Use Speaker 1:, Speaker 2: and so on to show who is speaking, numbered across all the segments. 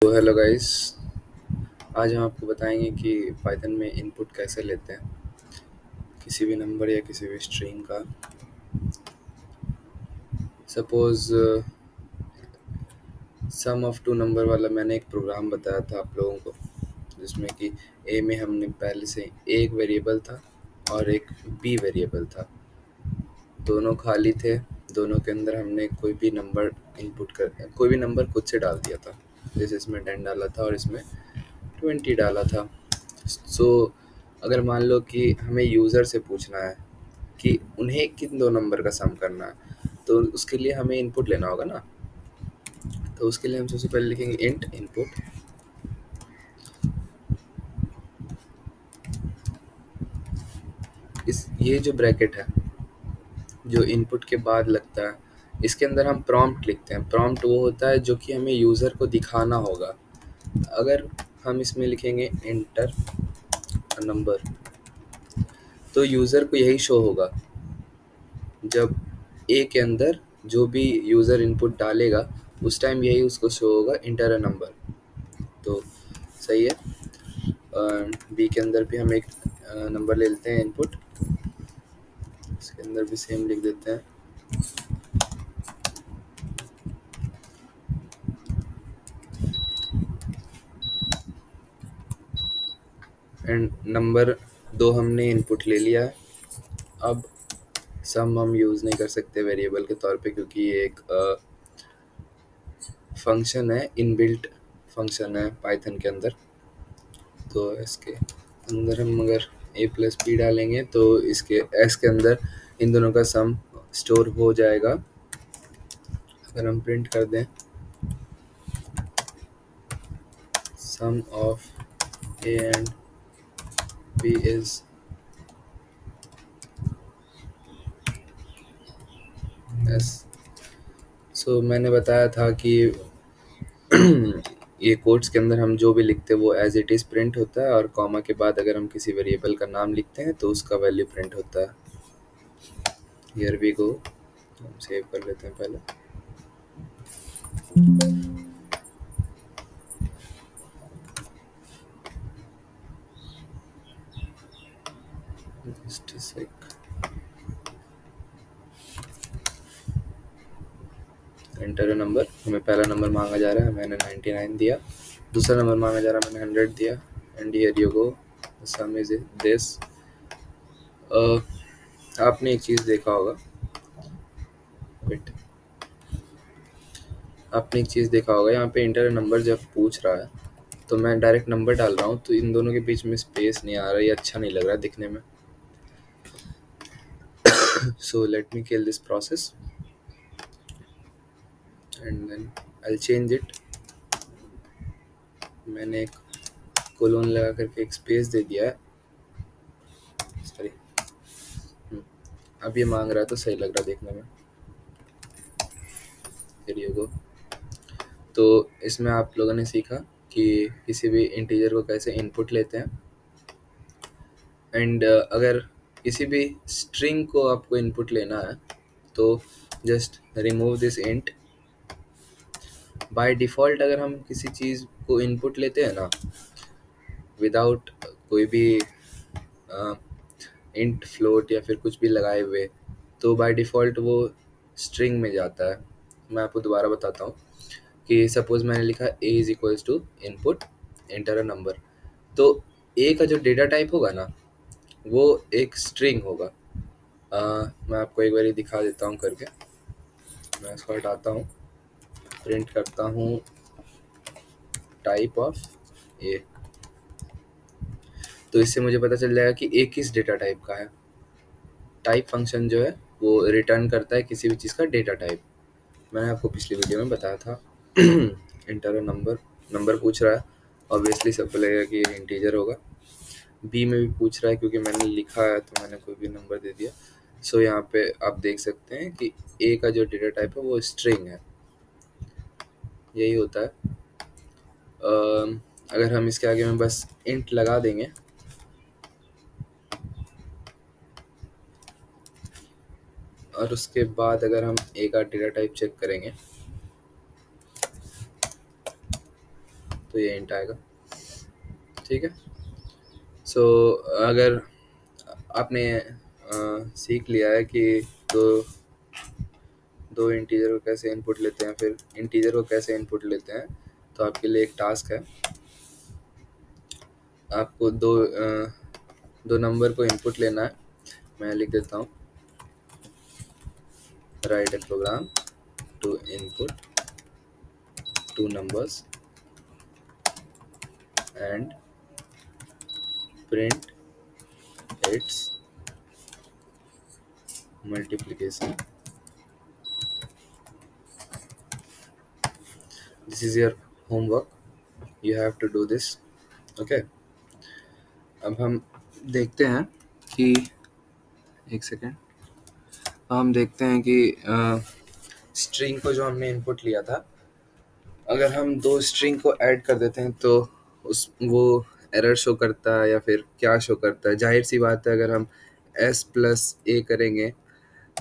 Speaker 1: तो hello guys. आज हम आपको बताएंगे कि पाइथन में इनपुट कैसे लेते हैं किसी भी नंबर या किसी भी स्ट्रिंग का। Suppose sum of two number वाला मैंने एक प्रोग्राम बताया था आप लोगों को, जिसमें कि ए में हमने पहले से एक वेरिएबल था और एक बी वेरिएबल था। दोनों खाली थे। दोनों के अंदर हमने कोई भी नंबर खुद से डाल दिया था। जैसे इसमें 10 डाला था और इसमें 20 डाला था। सो अगर मान लो कि हमें यूज़र से पूछना है कि उन्हें किन दो नंबर का सम करना है, तो उसके लिए हमें इनपुट लेना होगा ना। तो उसके लिए हम सबसे पहले लिखेंगे इंट इनपुट। ये जो ब्रैकेट है जो इनपुट के बाद लगता है, इसके अंदर हम प्रॉम्प्ट लिखते हैं। प्रॉम्प्ट वो होता है जो कि हमें यूज़र को दिखाना होगा। अगर हम इसमें लिखेंगे एंटर नंबर, तो यूज़र को यही शो होगा। जब ए के अंदर जो भी यूज़र इनपुट डालेगा उस टाइम यही उसको शो होगा, इंटर अ नंबर। तो सही है। बी के अंदर भी हम एक नंबर ले लेते हैं इनपुट। इसके अंदर भी सेम लिख देते हैं। एंड नंबर 2 हमने इनपुट ले लिया है। अब सम हम यूज़ नहीं कर सकते वेरिएबल के तौर पे, क्योंकि ये एक फंक्शन है, इनबिल्ट फंक्शन है पाइथन के अंदर। तो इसके अंदर हम अगर ए प्लस बी डालेंगे तो इसके एस के अंदर इन दोनों का सम स्टोर हो जाएगा। अगर हम प्रिंट कर दें sum of A and B is S. So मैंने बताया था कि ये कोट्स के अंदर हम जो भी लिखते हैं वो एज इट इज़ प्रिंट होता है, और कॉमा के बाद अगर हम किसी वेरिएबल का नाम लिखते हैं तो उसका वैल्यू प्रिंट होता है। Here we go. हम सेव कर लेते हैं पहले। Just sec. Enter number. हमें पहला नंबर मांगा जा रहा है, मैंने 99 दिया। दूसरा नंबर मांगा जा रहा है, मैंने 100 दिया। And here you go, the some is this. आपने एक चीज़ देखा होगा, वेट, आपने एक चीज़ देखा होगा यहाँ पे इंटर नंबर जब पूछ रहा है तो मैं डायरेक्ट नंबर डाल रहा हूँ, तो इन दोनों के बीच में स्पेस नहीं आ रहा, ये अच्छा नहीं लग रहा दिखने में। So let me kill this process and then I'll change it. मैंने एक कोलोन लगा करके एक स्पेस दे दिया है। सॉरी, अब ये मांग रहा है तो सही लग रहा है देखने में। Here you go। तो इसमें आप लोगों ने सीखा कि किसी भी इंटीजर को कैसे इनपुट लेते हैं। एंड अगर किसी भी स्ट्रिंग को आपको इनपुट लेना है तो just remove this int. By default अगर हम किसी चीज़ को इनपुट लेते हैं ना विदाउट कोई भी इंट फ्लोट या फिर कुछ भी लगाए हुए, तो बाय डिफ़ॉल्ट वो स्ट्रिंग में जाता है। मैं आपको दोबारा बताता हूँ कि सपोज़ मैंने लिखा a is equals to input enter a number, तो ए का जो डेटा टाइप होगा ना वो एक स्ट्रिंग होगा। मैं आपको एक बार दिखा देता हूँ करके। मैं इसको हटाता हूँ, प्रिंट करता हूँ टाइप ऑफ ए, तो इससे मुझे पता चल जाएगा कि ए किस डेटा टाइप का है। टाइप फंक्शन जो है वो रिटर्न करता है किसी भी चीज़ का डेटा टाइप। मैंने आपको पिछली वीडियो में बताया था। इंटर नंबर, नंबर पूछ रहा है, ऑब्वियसली सबको लगेगा कि ये इंटीजर होगा। बी में भी पूछ रहा है क्योंकि मैंने लिखा है तो मैंने कोई भी नंबर दे दिया। सो यहाँ पे आप देख सकते हैं कि ए का जो डेटा टाइप है वो स्ट्रिंग है। यही होता है। अगर हम इसके आगे में बस इंट लगा देंगे और उसके बाद अगर हम ए का डेटा टाइप चेक करेंगे तो ये इंट आएगा। ठीक है। सो अगर आपने सीख लिया है कि दो दो इंटीजर को कैसे इनपुट लेते हैं, फिर इंटीजर को कैसे इनपुट लेते हैं, तो आपके लिए एक टास्क है। आपको दो नंबर को इनपुट लेना है। मैं लिख देता हूँ, write a program to input two numbers and print its multiplication. This is your homework. You have to do this. Okay. अब हम देखते हैं कि एक सेकेंड, हम देखते हैं कि स्ट्रिंग को जो हमने इनपुट लिया था, अगर हम दो स्ट्रिंग को ऐड कर देते हैं तो उस वो एरर शो करता है या फिर क्या शो करता है। जाहिर सी बात है, अगर हम s प्लस ए करेंगे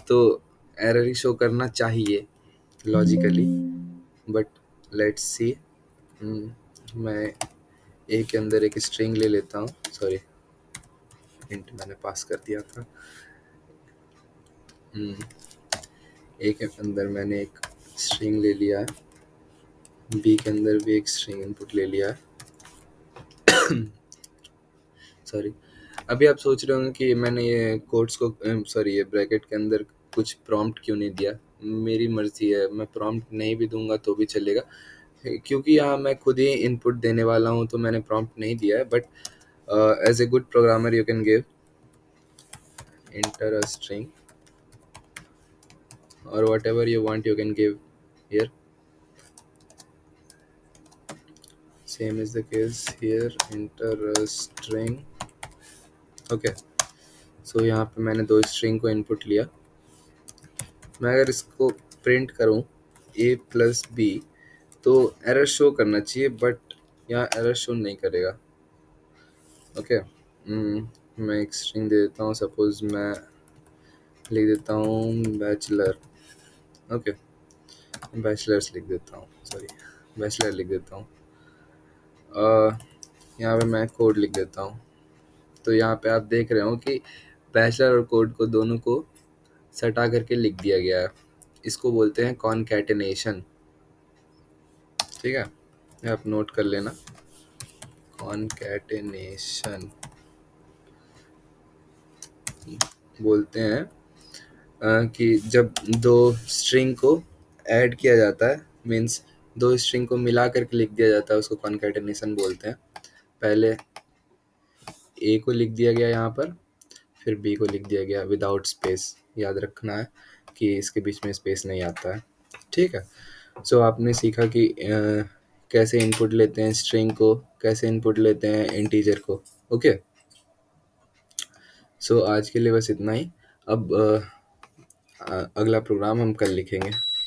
Speaker 1: तो एरर ही शो करना चाहिए लॉजिकली, बट लेट्स सी। मैं ए के अंदर एक स्ट्रिंग ले लेता हूँ, सॉरी हिंट मैंने पास कर दिया था। ए के अंदर मैंने एक स्ट्रिंग ले लिया है, बी के अंदर भी एक स्ट्रिंग इनपुट ले लिया है। सॉरी, अभी आप सोच रहे होंगे कि मैंने ये कोट्स को सॉरी ये ब्रैकेट के अंदर कुछ प्रॉम्प्ट क्यों नहीं दिया। मेरी मर्जी है, मैं प्रॉम्प्ट नहीं भी दूंगा तो भी चलेगा, क्योंकि यहाँ मैं खुद ही इनपुट देने वाला हूँ, तो मैंने प्रॉम्प्ट नहीं दिया है। But as a good programmer you can give enter a string or whatever you want, you can give here. Same is the case here, enter a string. okay, so यहाँ पे मैंने दो स्ट्रिंग को input लिया। मैं अगर इसको print करूँ a प्लस बी तो एरर शो करना चाहिए, बट यहाँ एरर शो नहीं करेगा। ओके, मैं एक स्ट्रिंग दे देता हूँ, सपोज मैं लिख देता हूँ बैचलर। ओके, बैचलर्स लिख देता हूँ, सॉरी बैचलर लिख देता हूँ। यहाँ पे मैं कोड लिख देता हूँ। तो यहाँ पे आप देख रहे हो कि बैचलर और कोड को दोनों को सटा करके लिख दिया गया है। इसको बोलते हैं कॉन्कैटिनेशन। ठीक है, ये आप नोट कर लेना, कॉन्कैटिनेशन बोलते हैं कि जब दो स्ट्रिंग को ऐड किया जाता है, मीन्स दो स्ट्रिंग को मिला करके लिख दिया जाता है, उसको कॉन्कैटिनेशन बोलते हैं। पहले ए को लिख दिया गया यहाँ पर, फिर बी को लिख दिया गया विदाउट स्पेस। याद रखना है कि इसके बीच में स्पेस नहीं आता है। ठीक है, सो आपने सीखा कि कैसे इनपुट लेते हैं स्ट्रिंग को, कैसे इनपुट लेते हैं इंटीजर को। ओके, सो आज के लिए बस इतना ही। अब अगला प्रोग्राम हम कल लिखेंगे।